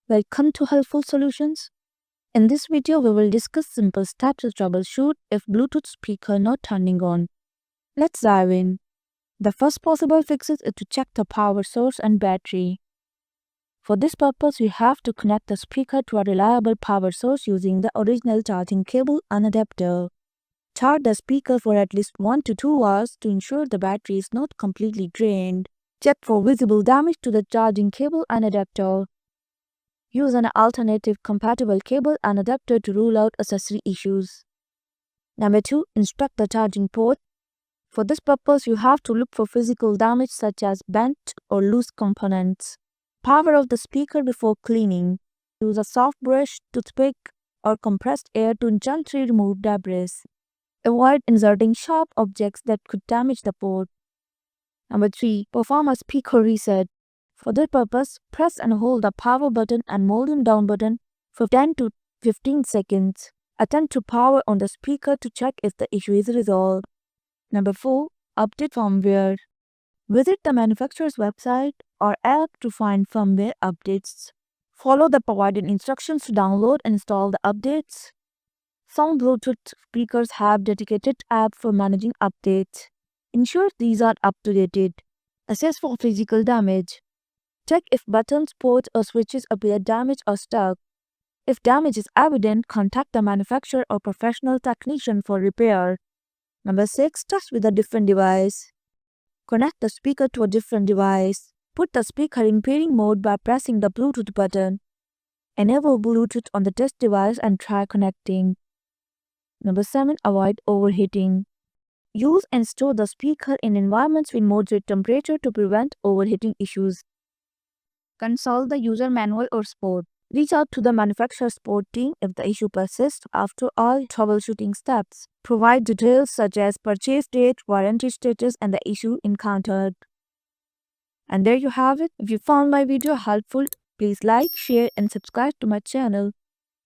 Welcome to Helpful Solutions. In this video, we will discuss simple steps to troubleshoot if Bluetooth speaker not turning on. Let's dive in. The first possible fix is to check the power source and battery. For this purpose, we have to connect the speaker to a reliable power source using the original charging cable and adapter. Charge the speaker for at least 1 to 2 hours to ensure the battery is not completely drained. Check for visible damage to the charging cable and adapter. Use an alternative compatible cable and adapter to rule out accessory issues. Number 2. Inspect the charging port. For this purpose, you have to look for physical damage such as bent or loose components. Power off the speaker before cleaning. Use a soft brush, toothpick, or compressed air to gently remove debris. Avoid inserting sharp objects that could damage the port. Number 3. Perform a speaker reset. For that purpose, press and hold the power button and volume down button for 10 to 15 seconds. Attempt to power on the speaker to check if the issue is resolved. Number 4. Update firmware. Visit the manufacturer's website or app to find firmware updates. Follow the provided instructions to download and install the updates. Some Bluetooth speakers have dedicated apps for managing updates. Ensure these are up to date. Assess for physical damage. Check if buttons, ports, or switches appear damaged or stuck. If damage is evident, contact the manufacturer or professional technician for repair. Number 6. Test with a different device. Connect the speaker to a different device. Put the speaker in pairing mode by pressing the Bluetooth button. Enable Bluetooth on the test device and try connecting. Number 7. Avoid overheating. Use and store the speaker in environments with moderate temperature to prevent overheating issues. Consult the user manual or support. Reach out to the manufacturer support team if the issue persists after all troubleshooting steps. Provide details such as purchase date, warranty status, and the issue encountered. And there you have it. If you found my video helpful, please like, share, and subscribe to my channel.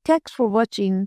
Thanks for watching.